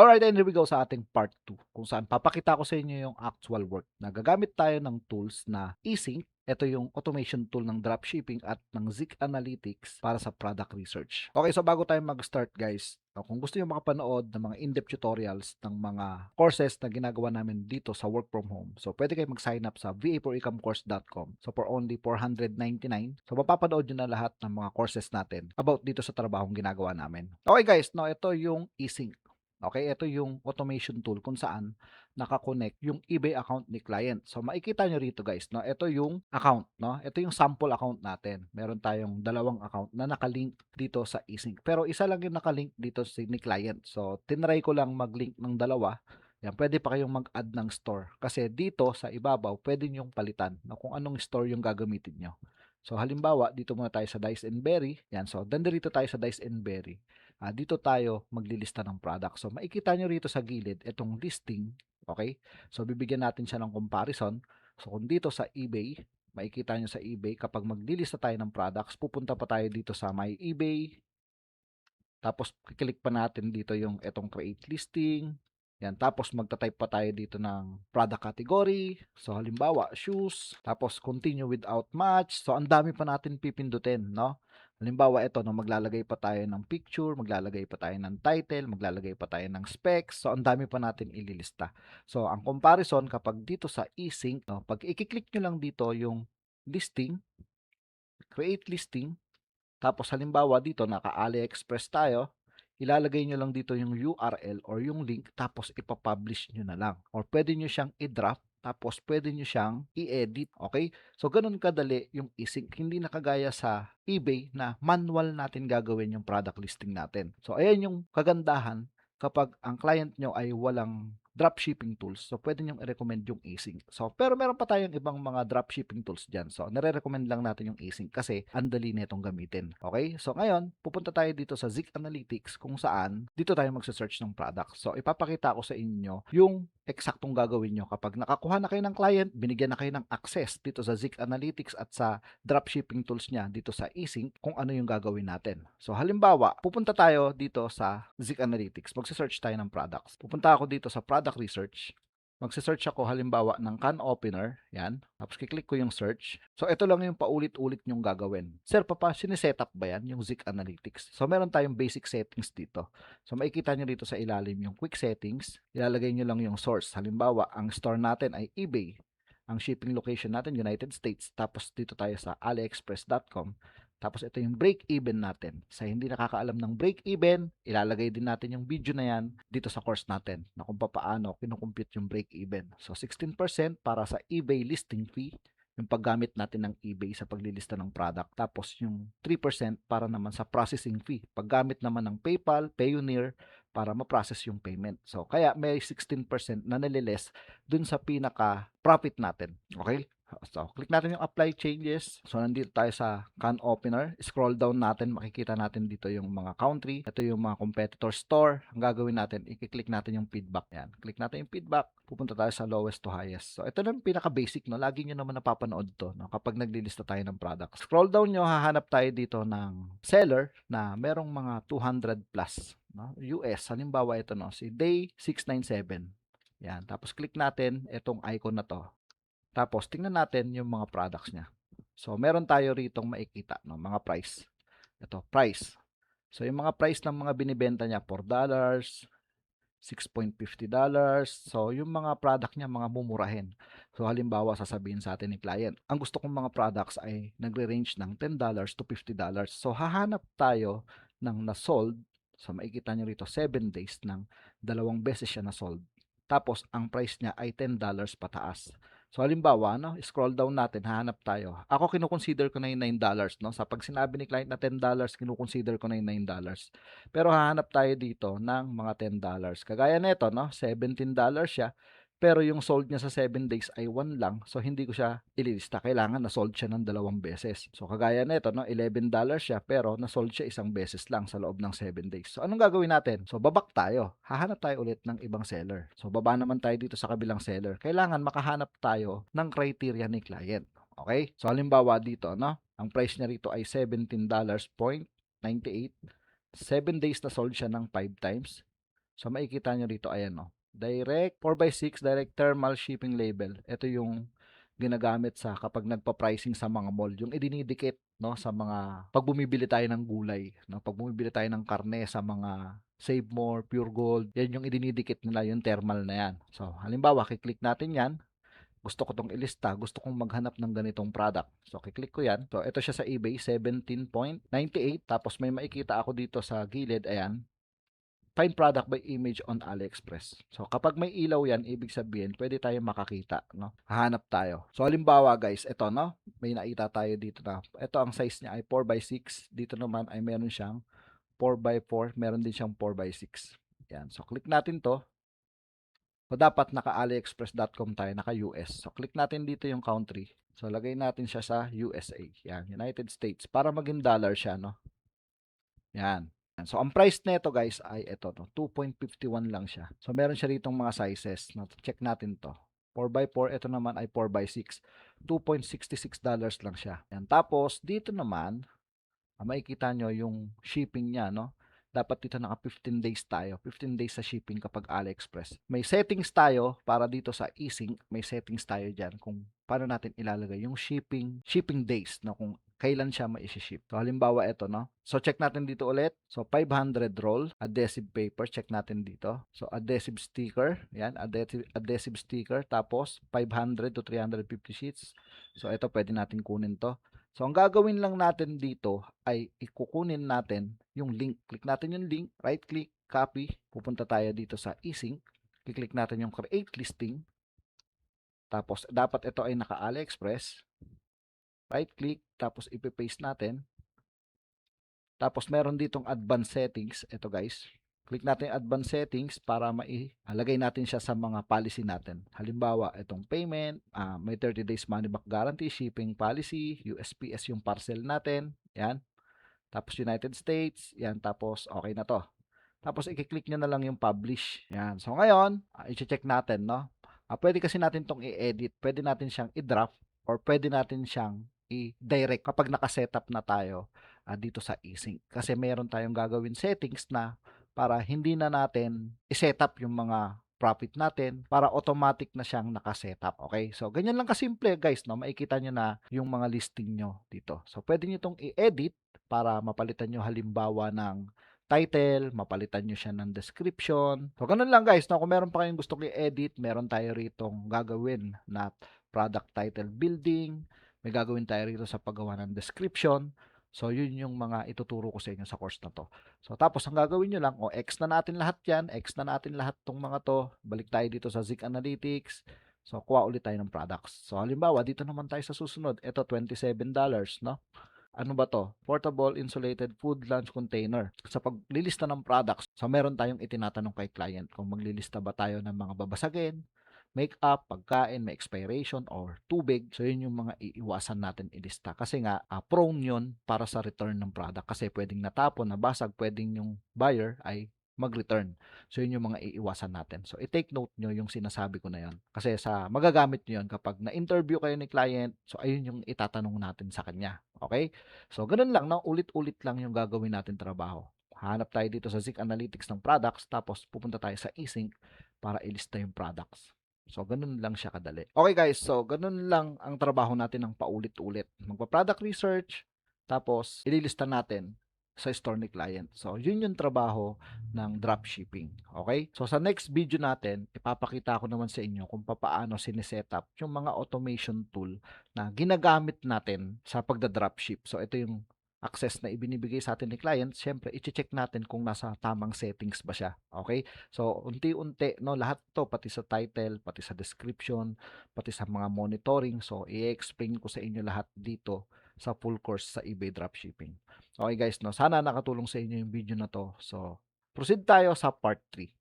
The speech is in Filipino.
Alright, and here we go sa ating part 2 kung saan papakita ko sa inyo yung actual work na gagamit tayo ng tools na eSync. Ito yung automation tool ng dropshipping at ng Zik Analytics para sa product research. Okay, so bago tayo mag-start guys, kung gusto niyo makapanood ng mga in-depth tutorials ng mga courses na ginagawa namin dito sa work from home, so pwede kayo mag-sign up sa va4ecomecourse.com. So for only 499, so mapapanood nyo na lahat ng mga courses natin about dito sa trabahong ginagawa namin. Okay guys, no, ito yung eSync. Okay, ito yung automation tool kung saan nakakonect yung eBay account ni client. So makikita nyo rito guys, no? Ito yung account, no? Ito yung sample account natin. Meron tayong dalawang account na nakalink dito sa eSync. Pero isa lang yung nakalink dito ni client. So tinry ko lang mag-link ng dalawa. Yan, pwede pa kayong mag-add ng store. Kasi dito sa ibabaw, pwede nyong palitan na kung anong store yung gagamitin nyo. So halimbawa, dito muna tayo sa Dice and Berry. Yan, so dito tayo sa Dice and Berry. Dito tayo maglilista ng product. So makikita nyo rito sa gilid itong listing, okay? So bibigyan natin siya ng comparison. So kung dito sa eBay, makikita nyo sa eBay kapag maglilista tayo ng products, pupunta pa tayo dito sa My eBay. Tapos kiklik pa natin dito yung itong create listing. Yan, tapos magta-type pa tayo dito ng product category. So halimbawa, shoes, tapos continue without match. So ang dami pa natin pipindutin, no? Halimbawa ito, no, maglalagay pa tayo ng picture, maglalagay pa tayo ng title, maglalagay pa tayo ng specs. So ang dami pa natin ililista. So ang comparison kapag dito sa eSync, no, pag i-click nyo lang dito yung listing, create listing, tapos halimbawa dito naka-AliExpress tayo, ilalagay nyo lang dito yung URL or yung link tapos ipapublish nyo na lang. Or pwede nyo siyang i-draft tapos pwede nyo siyang i-edit. Okay? So ganun kadali yung eSync. Hindi na kagaya sa eBay na manual natin gagawin yung product listing natin. So ayan yung kagandahan kapag ang client nyo ay walang dropshipping tools. So, pwede nyo i-recommend yung eSync. So, pero meron pa tayong ibang mga dropshipping tools dyan. So, nare-recommend lang natin yung eSync kasi andali nitong gamitin. Okay? So, ngayon, pupunta tayo dito sa Zik Analytics kung saan dito tayo magsa-search ng product. So, ipapakita ko sa inyo yung eksaktong gagawin nyo. Kapag nakakuha na kayo ng client, binigyan na kayo ng access dito sa Zik Analytics at sa dropshipping tools niya dito sa eSync kung ano yung gagawin natin. So, halimbawa, pupunta tayo dito sa Zik Analytics. Magsa-search tayo ng products. Pupunta ako dito sa product research. Magse-search ako halimbawa ng can opener, yan. Tapos kiklik ko yung search. So ito lang yung paulit-ulit nyong gagawin. Sir, sineset up ba yan, yung Zik Analytics? So meron tayong basic settings dito. So makikita nyo dito sa ilalim yung quick settings. Ilalagay nyo lang yung source. Halimbawa, ang store natin ay eBay. Ang shipping location natin, United States. Tapos dito tayo sa aliexpress.com. Tapos ito yung break-even natin. Sa hindi nakakaalam ng break-even, ilalagay din natin yung video na yan dito sa course natin na kung paano kinukumpute yung break-even. So 16% para sa eBay listing fee, yung paggamit natin ng eBay sa paglilista ng product. Tapos yung 3% para naman sa processing fee. Paggamit naman ng PayPal, Payoneer para ma-process yung payment. So kaya may 16% na naliles dun sa pinaka profit natin. Okay? So, click natin yung apply changes. So, nandito tayo sa can opener. Scroll down natin, makikita natin dito yung mga country. Ito yung mga competitor store. Ang gagawin natin, i-click natin yung feedback. Yan. Click natin yung feedback. Pupunta tayo sa lowest to highest. So, ito na yung pinaka-basic, no? Lagi nyo naman napapanood to, no? Kapag naglilista tayo ng product. Scroll down nyo, hahanap tayo dito ng seller na merong mga 200 plus, no? US. Halimbawa ito, no? Si Day 697. Yan. Tapos, click natin itong icon na to. Tapos tingnan natin yung mga products niya. So meron tayo ritong makikita, no, mga price. Ito, price. So yung mga price ng mga binibenta niya, $4, $6.50. So yung mga product niya, mga mumurahin. So halimbawa, sasabihin sa atin ni client, ang gusto kong mga products ay nagre-range ng $10 to $50. So hahanap tayo ng na-sold. So makikita niyo rito 7 days ng dalawang beses siya na-sold. Tapos ang price niya ay $10 pataas. So halimbawa, no, scroll down natin, hahanap tayo. Ako kinukonsider ko na yung $9, no? Sa pag sinabi ni client na $10, kinukonsider ko na yung $9. Pero hahanap tayo dito ng mga $10. Kagaya nito, no, $17 siya. Pero yung sold niya sa 7 days ay 1 lang. So hindi ko siya ililista. Kailangan na-sold siya ng dalawang beses. So kagaya nito, no, $11 siya pero na-sold siya isang beses lang sa loob ng 7 days. So anong gagawin natin? So babak tayo. Hahanap tayo ulit ng ibang seller. So baba naman tayo dito sa kabilang seller. Kailangan makahanap tayo ng criteria ni client. Okay? So halimbawa dito, no, ang price niya rito ay $17.98. 7 days na sold siya ng 5 times. So makikita nyo rito, ayan no. Direct 4x6 direct thermal shipping label. Ito yung ginagamit sa kapag nagpa-pricing sa mga mall, yung idinidikit no sa mga pag bumibili tayo ng gulay, no, pag bumibili tayo ng karne sa mga Save More, Pure Gold, yan yung idinidikit nila, yung thermal na yan. So halimbawa, kiklik natin yan. Gusto ko tong ilista, gusto kong maghanap ng ganitong product. So, kiklik ko yan. So, ito siya sa eBay, 17.98. Tapos, may makikita ako dito sa gilid, ayan, find product by image on AliExpress. So, kapag may ilaw yan, ibig sabihin, pwede tayong makakita, no? Hahanap tayo. So, halimbawa, guys, ito, no? May nakita tayo dito na, ito ang size niya ay 4x6. Dito naman ay meron siyang 4x4. Meron din siyang 4x6. Yan. So, click natin to. So, dapat naka-aliexpress.com tayo, naka-US. So, click natin dito yung country. So, lagay natin siya sa USA. Yan, United States. Para maging dollar siya, no? Yan. So, ang price nito guys ay ito, no? 2.51 lang siya. So, meron siya ditong mga sizes. No? Check natin to. 4x4, ito naman ay 4x6. $2.66 lang siya. Yan. Tapos, dito naman, makikita nyo yung shipping niya, no? Dapat dito naka 15 days tayo. 15 days sa shipping kapag AliExpress. May settings tayo para dito sa eSync. May settings tayo dyan kung paano natin ilalagay yung shipping days, no? Kung kailan siya ma-ship. So, halimbawa ito, no? So, check natin dito ulit. So, 500 roll, adhesive paper. Check natin dito. So, adhesive sticker. Yan, adhesive sticker. Tapos, 500 to 350 sheets. So, ito, pwede natin kunin to. So, ang gagawin lang natin dito ay ikukunin natin yung link. Click natin yung link, right click, copy. Pupunta tayo dito sa eSync. Kiklik natin yung create listing. Tapos, dapat ito ay naka-AliExpress. Right click, tapos ipipaste natin. Tapos, meron ditong advanced settings. Ito guys. Click natin yung advanced settings para mailagay natin siya sa mga policy natin. Halimbawa, itong payment, may 30 days money back guarantee, shipping policy, USPS yung parcel natin. Yan. Tapos United States. Yan. Tapos okay na to. Tapos i-click nyo na lang yung publish. Yan. So ngayon, i-check natin, no? Pwede kasi natin tong i-edit. Pwede natin siyang i-draft or pwede natin siyang i-direct kapag naka-setup na tayo dito sa eSync. Kasi meron tayong gagawin settings na para hindi na natin i-setup yung mga profit natin para automatic na siyang naka-setup. Okay? So, ganyan lang kasimple guys, no? Makikita nyo na yung mga listing nyo dito. So, pwede nyo itong i-edit para mapalitan nyo halimbawa ng title, mapalitan nyo siya ng description. So, ganun lang guys, no? Kung meron pa kayong gusto i-edit, meron tayo ritong gagawin na product title building, may gagawin tayo rito sa paggawa ng description. So, yun yung mga ituturo ko sa inyo sa course na to. So, tapos ang gagawin nyo lang, X na natin lahat yan, X na natin lahat tong mga to. Balik tayo dito sa Zik Analytics. So, kuha ulit tayo ng products. So, halimbawa, dito naman tayo sa susunod. Ito, $27, no? Ano ba to? Portable insulated food lunch container. Sa paglilista ng products, so meron tayong itinatanong kay client kung maglilista ba tayo ng mga babasagin, makeup, pagkain, may expiration, or tubig. So, yun yung mga iiwasan natin ilista. Kasi nga, prone yun para sa return ng product. Kasi pwedeng natapon, nabasag, pwedeng yung buyer ay mag-return. So, yun yung mga iiwasan natin. So, i-take note nyo yung sinasabi ko na yun. Kasi magagamit nyo yun kapag na-interview kayo ni client, so, ayun yung itatanong natin sa kanya. Okay? So, ganun lang, no? Ulit-ulit lang yung gagawin natin trabaho. Hanap tayo dito sa Zik Analytics ng products, tapos pupunta tayo sa eSync para ilista yung products. So, ganun lang siya kadali. Okay guys, so ganun lang ang trabaho natin ng paulit-ulit. Magpa-product research, tapos ililista natin sa store ni client. So, yun yung trabaho ng dropshipping. Okay? So, sa next video natin, ipapakita ko naman sa inyo kung paano sinisetup yung mga automation tool na ginagamit natin sa pagda-dropship. So, ito yung access na ibinibigay sa atin ni client. Siyempre, i-check natin kung nasa tamang settings ba siya. Okay? So, unti-unti, no, lahat to, pati sa title, pati sa description, pati sa mga monitoring. So, i-explain ko sa inyo lahat dito sa full course sa eBay Dropshipping. Okay guys, no, sana nakatulong sa inyo yung video na to. So, proceed tayo sa part 3.